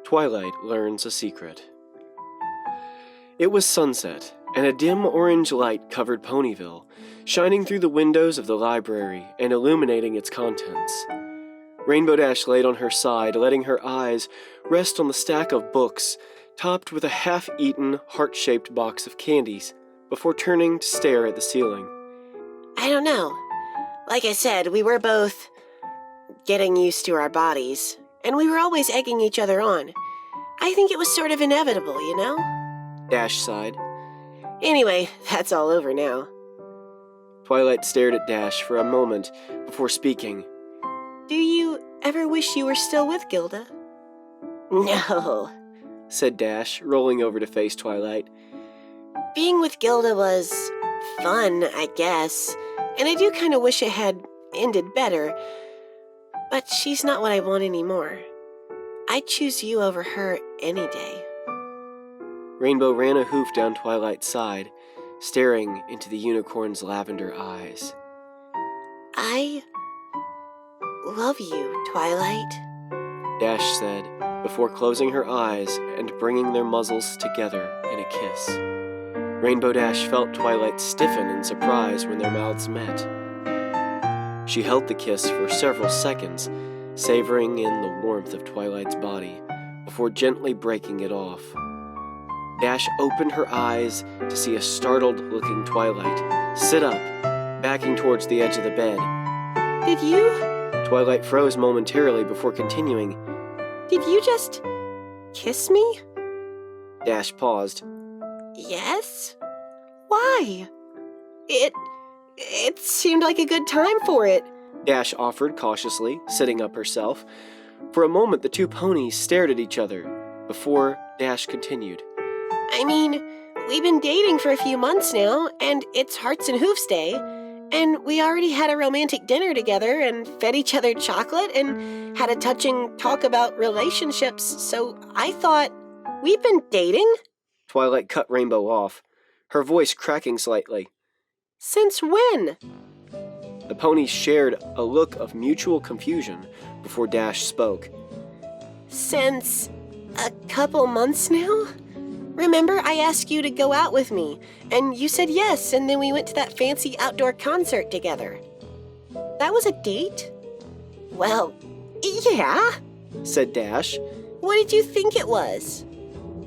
Twilight learns a secret. It was sunset, and a dim orange light covered Ponyville, shining through the windows of the library and illuminating its contents. Rainbow Dash laid on her side, letting her eyes rest on the stack of books, topped with a half-eaten, heart-shaped box of candies, before turning to stare at the ceiling. I don't know. Like I said, we were both getting used to our bodies, and we were always egging each other on. I think it was sort of inevitable, you know? Dash sighed. Anyway, that's all over now. Twilight stared at Dash for a moment before speaking. Do you ever wish you were still with Gilda? No, said Dash, rolling over to face Twilight. Being with Gilda was fun, I guess, and I do kind of wish it had ended better, but she's not what I want anymore. I'd choose you over her any day. Rainbow ran a hoof down Twilight's side, staring into the unicorn's lavender eyes. I love you, Twilight, Dash said, before closing her eyes and bringing their muzzles together in a kiss. Rainbow Dash felt Twilight stiffen in surprise when their mouths met. She held the kiss for several seconds, savoring in the warmth of Twilight's body, before gently breaking it off. Dash opened her eyes to see a startled-looking Twilight sit up, backing towards the edge of the bed. Did you? Twilight froze momentarily before continuing. Did you just kiss me? Dash paused. Yes? Why? It seemed like a good time for it. Dash offered cautiously, sitting up herself. For a moment, the two ponies stared at each other, before Dash continued. I mean, we've been dating for a few months now, and it's Hearts and Hooves Day, and we already had a romantic dinner together and fed each other chocolate and had a touching talk about relationships, so I thought, we've been dating? Twilight cut Rainbow off, her voice cracking slightly. Since when? The ponies shared a look of mutual confusion before Dash spoke. Since a couple months now? Remember, I asked you to go out with me, and you said yes, and then we went to that fancy outdoor concert together. That was a date? Well, yeah, said Dash. What did you think it was?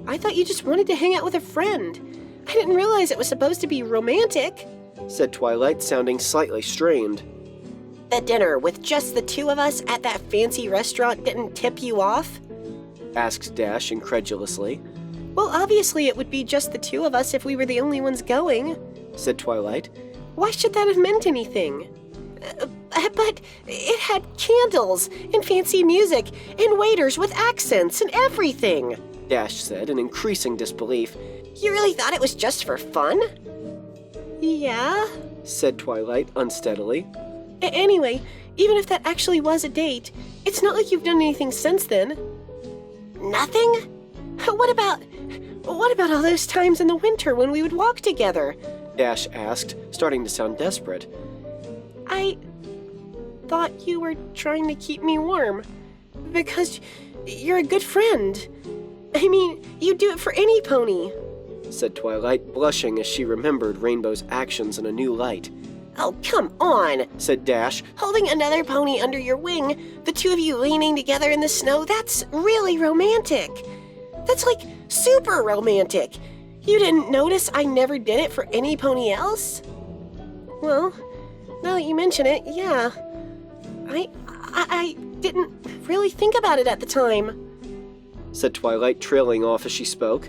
I thought you just wanted to hang out with a friend. I didn't realize it was supposed to be romantic, said Twilight, sounding slightly strained. The dinner with just the two of us at that fancy restaurant didn't tip you off? Asked Dash incredulously. Well, obviously it would be just the two of us if we were the only ones going, said Twilight. Why should that have meant anything? But it had candles and fancy music and waiters with accents and everything, Dash said in increasing disbelief. You really thought it was just for fun? Yeah, said Twilight unsteadily. Anyway, even if that actually was a date, it's not like you've done anything since then. Nothing? What about all those times in the winter when we would walk together? Dash asked, starting to sound desperate. I thought you were trying to keep me warm, because you're a good friend. I mean, you'd do it for any pony, said Twilight, blushing as she remembered Rainbow's actions in a new light. Oh, come on, said Dash. Holding another pony under your wing, the two of you leaning together in the snow, that's really romantic. That's like super romantic. You didn't notice I never did it for any pony else? Well, now that you mention it, yeah. I didn't really think about it at the time, said Twilight, trailing off as she spoke.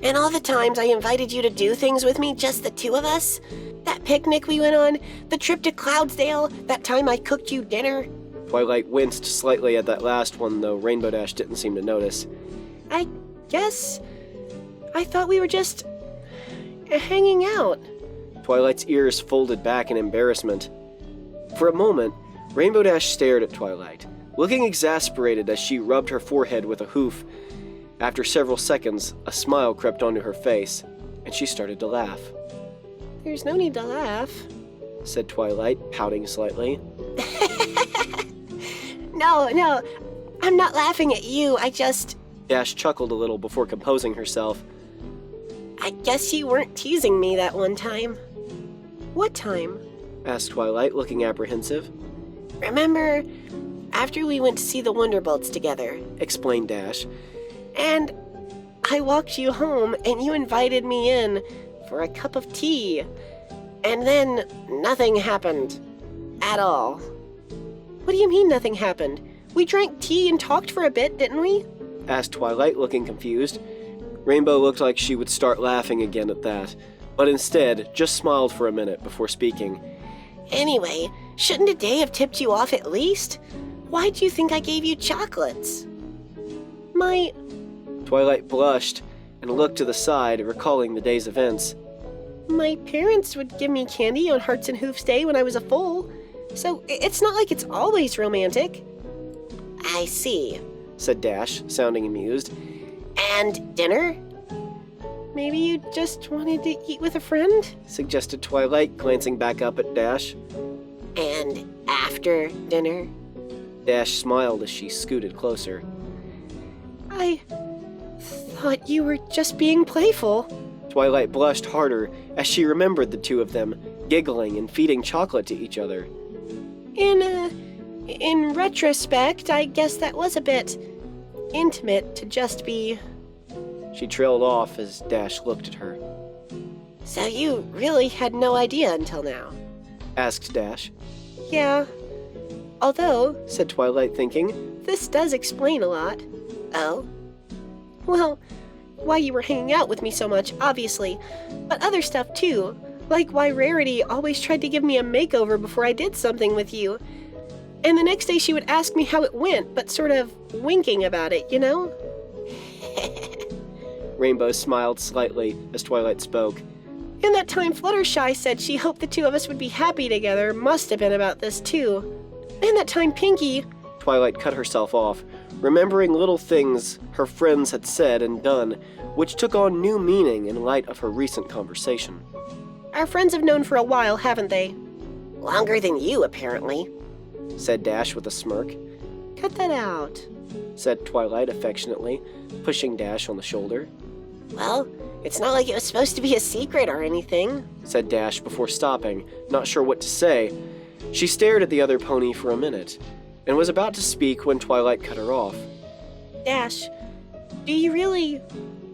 And all the times I invited you to do things with me, just the two of us? That picnic we went on, the trip to Cloudsdale, that time I cooked you dinner? Twilight winced slightly at that last one, though Rainbow Dash didn't seem to notice. I guess I thought we were just hanging out. Twilight's ears folded back in embarrassment. For a moment, Rainbow Dash stared at Twilight, looking exasperated as she rubbed her forehead with a hoof. After several seconds, a smile crept onto her face, and she started to laugh. There's no need to laugh, said Twilight, pouting slightly. No, I'm not laughing at you. Dash chuckled a little before composing herself. I guess you weren't teasing me that one time. What time? Asked Twilight, looking apprehensive. Remember, after we went to see the Wonderbolts together, Explained Dash. and I walked you home and you invited me in for a cup of tea. And then nothing happened. At all. What do you mean nothing happened? We drank tea and talked for a bit, didn't we? Asked Twilight, looking confused. Rainbow looked like she would start laughing again at that, but instead just smiled for a minute before speaking. Anyway, shouldn't a day have tipped you off at least? Why'd you think I gave you chocolates? Twilight blushed and looked to the side, recalling the day's events. My parents would give me candy on Hearts and Hooves Day when I was a foal, so it's not like it's always romantic. I see, said Dash, sounding amused. And dinner? Maybe you just wanted to eat with a friend? Suggested Twilight, glancing back up at Dash. And after dinner? Dash smiled as she scooted closer. I thought you were just being playful. Twilight blushed harder as she remembered the two of them, giggling and feeding chocolate to each other. In retrospect, I guess that was a bit intimate to just be... She trailed off as Dash looked at her. So you really had no idea until now? Asked Dash. Yeah. Although, said Twilight, thinking, this does explain a lot. Oh? Well, why you were hanging out with me so much, obviously, but other stuff too, like why Rarity always tried to give me a makeover before I did something with you. And the next day she would ask me how it went, but sort of winking about it, you know? Rainbow smiled slightly as Twilight spoke. And that time Fluttershy said she hoped the two of us would be happy together must have been about this too. And that time Pinky... Twilight cut herself off, remembering little things her friends had said and done, which took on new meaning in light of her recent conversation. Our friends have known for a while, haven't they? Longer than you, apparently, said Dash with a smirk. Cut that out, said Twilight affectionately, pushing Dash on the shoulder. Well, it's not like it was supposed to be a secret or anything, said Dash before stopping, not sure what to say. She stared at the other pony for a minute, and was about to speak when Twilight cut her off. Dash, do you really...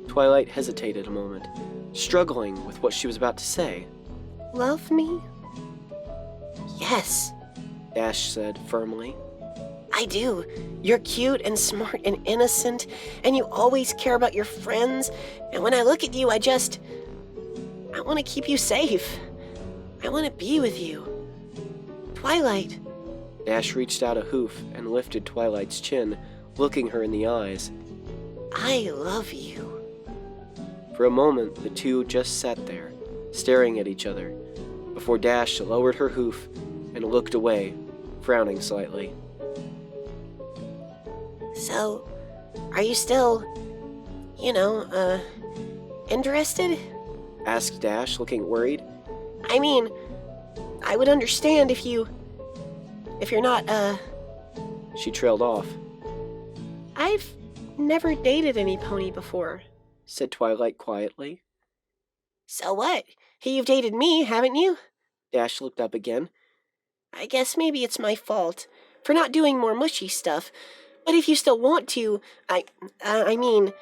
Twilight hesitated a moment, struggling with what she was about to say. Love me? Yes, Dash said firmly. I do. You're cute and smart and innocent, and you always care about your friends, and when I look at you, I want to keep you safe. I want to be with you. Twilight. Dash reached out a hoof and lifted Twilight's chin, looking her in the eyes. I love you. For a moment, the two just sat there, staring at each other, before Dash lowered her hoof and looked away, frowning slightly. So, are you still, interested? Asked Dash, looking worried. I mean, I would understand if you're not, She trailed off. I've never dated any pony before, said Twilight quietly. So what? You've dated me, haven't you? Dash looked up again. I guess maybe it's my fault for not doing more mushy stuff. But if you still want to, I mean,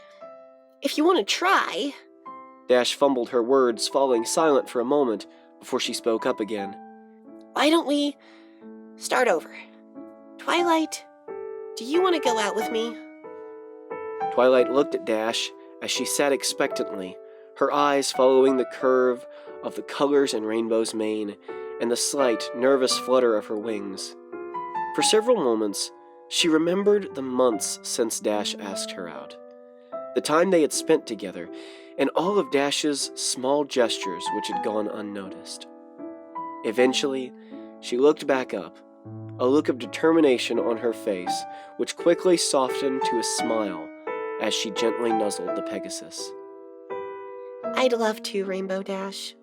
if you want to try... Dash fumbled her words, falling silent for a moment before she spoke up again. Why don't we start over? Twilight, do you want to go out with me? Twilight looked at Dash as she sat expectantly, her eyes following the curve of the colors in Rainbow's mane and the slight, nervous flutter of her wings. For several moments, she remembered the months since Dash asked her out, the time they had spent together, and all of Dash's small gestures which had gone unnoticed. Eventually, she looked back up, a look of determination on her face, which quickly softened to a smile as she gently nuzzled the Pegasus. I'd love to, Rainbow Dash.